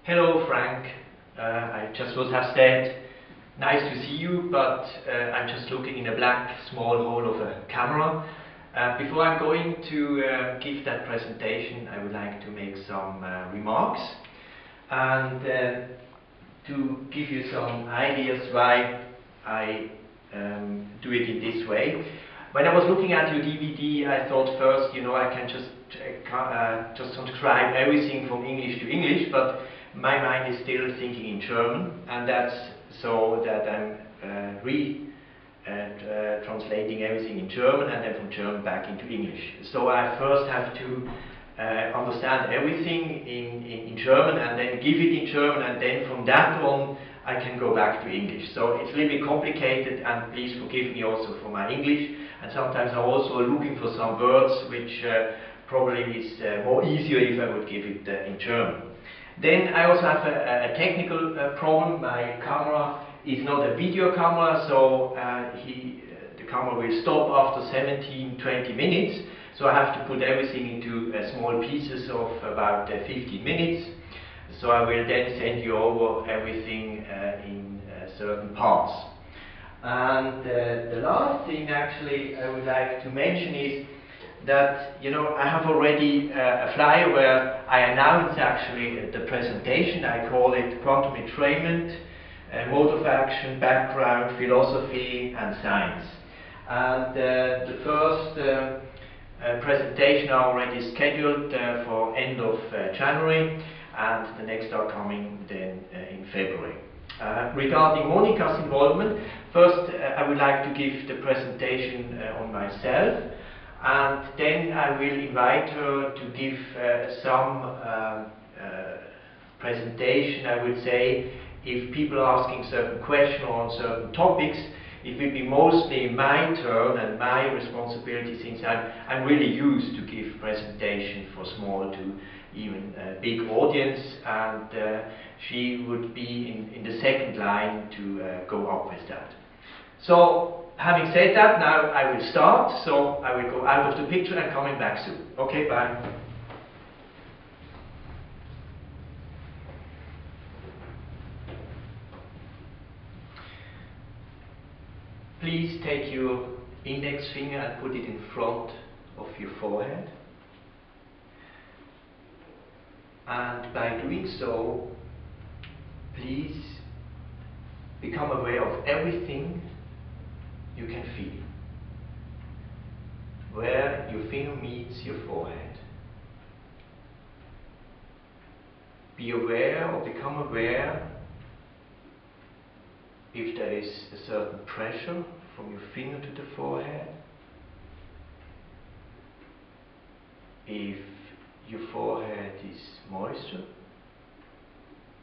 Hello, Frank. I just would have said, nice to see you, but I'm just looking in a black small hole of a camera. Before I'm going to give that presentation, I would like to make some remarks and to give you some ideas why I do it in this way. When I was looking at your DVD, I thought first, I can just transcribe everything from English to English, but my mind is still thinking in German, and that's so that I'm translating everything in German and then from German back into English. So I first have to understand everything in German and then give it in German, and then from that on I can go back to English. So it's a little bit complicated, and please forgive me also for my English. And sometimes I'm also looking for some words which probably is more easier if I would give it in German. Then I also have a technical problem. My camera is not a video camera, so the camera will stop after 17-20 minutes. So I have to put everything into small pieces of about 15 minutes. So I will then send you over everything in certain parts. And the last thing actually I would like to mention is that I have already a flyer where I announce actually the presentation. I call it Quantum Entrainment, Mode of Action, Background, Philosophy and Science. And the first presentation are already scheduled for end of January, and the next are coming then in February. Regarding Monica's involvement, first I would like to give the presentation on myself, and then I will invite her to give some presentation. I would say if people are asking certain questions on certain topics, it will be mostly my turn and my responsibility, since I'm really used to give presentation for small to even big audience, and she would be in the second line to go up with that. So, having said that, now I will start. So I will go out of the picture and coming back soon. Okay, bye. Please take your index finger and put it in front of your forehead. And by doing so, please become aware of everything you can feel, where your finger meets your forehead. Be aware or become aware if there is a certain pressure from your finger to the forehead, if your forehead is moist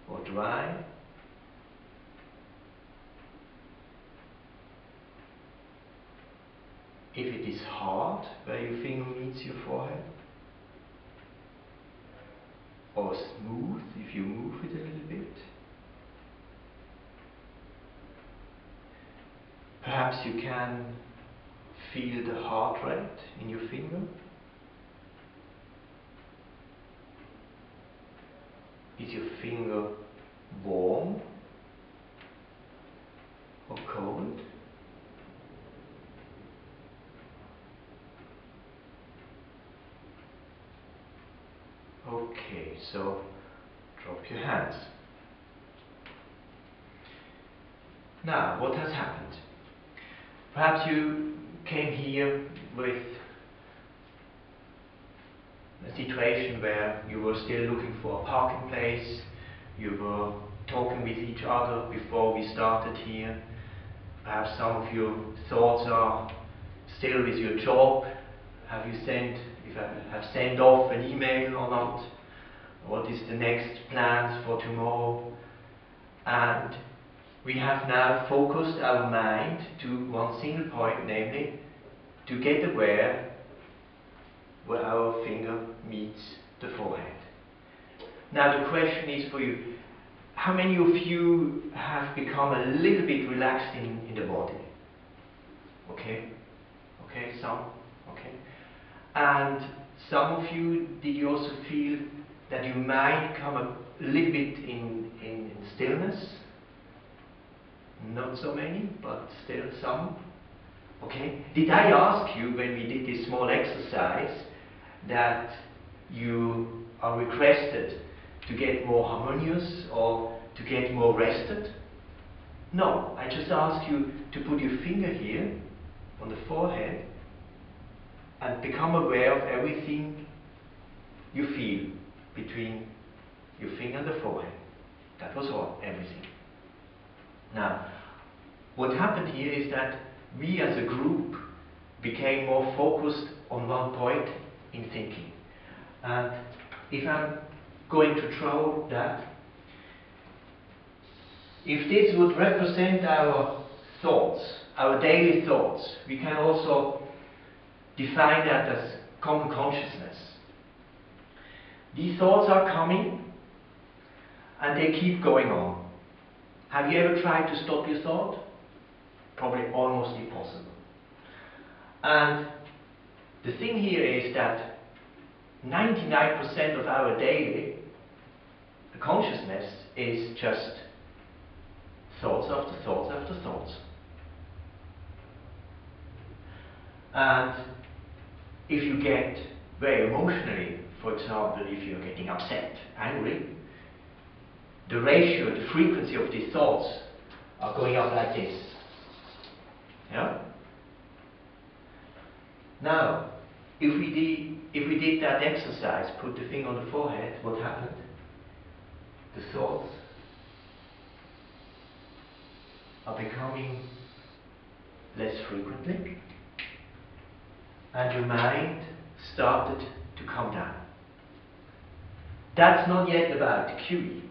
or dry, if it is hard where your finger meets your forehead, or smooth if you move it a little bit. Perhaps you can feel the heart rate in your finger. Is your finger warm or cold? Okay, so drop your hands. Now, what has happened? Perhaps you came here with a situation where you were still looking for a parking place, you were talking with each other before we started here. Perhaps some of your thoughts are still with your job. Have you sent off an email or not? What is the next plans for tomorrow? And we have now focused our mind to one single point, namely to get aware where our finger meets the forehead. Now the question is for you, how many of you have become a little bit relaxed in the body? Okay? Okay, some? Okay. And some of you, did you also feel that you might come a little bit in stillness. Not so many, but still some. Okay? Did I ask you when we did this small exercise that you are requested to get more harmonious or to get more rested? No, I just ask you to put your finger here on the forehead and become aware of everything you feel between your finger and the forehead. That was all, everything. Now, what happened here is that we as a group became more focused on one point in thinking. And if I'm going to draw that, if this would represent our thoughts, our daily thoughts, we can also define that as common consciousness. These thoughts are coming and they keep going on. Have you ever tried to stop your thought? Probably almost impossible. And the thing here is that 99% of our daily consciousness is just thoughts after thoughts after thoughts. And if you get very emotionally, for example, if you're getting upset, angry, the ratio, the frequency of these thoughts are going up like this. Yeah? Now, if we did that exercise, put the finger on the forehead, what happened? The thoughts are becoming less frequently, and your mind started to calm down. That's not yet about QE,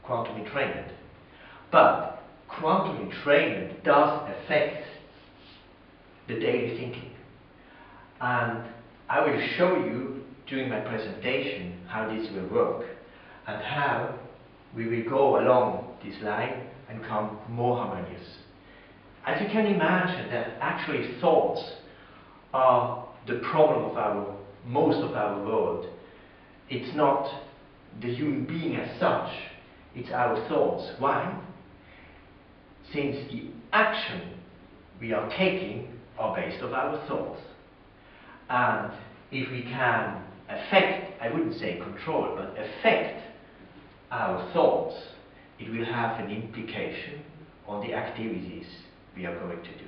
quantum entrainment, but quantum entrainment does affect the daily thinking. And I will show you during my presentation how this will work and how we will go along this line and become more harmonious. As you can imagine, that actually thoughts are the problem of most of our world. It's not the human being as such, it's our thoughts. Why? Since the action we are taking are based on our thoughts. And if we can affect, I wouldn't say control, but affect our thoughts, it will have an implication on the activities we are going to do.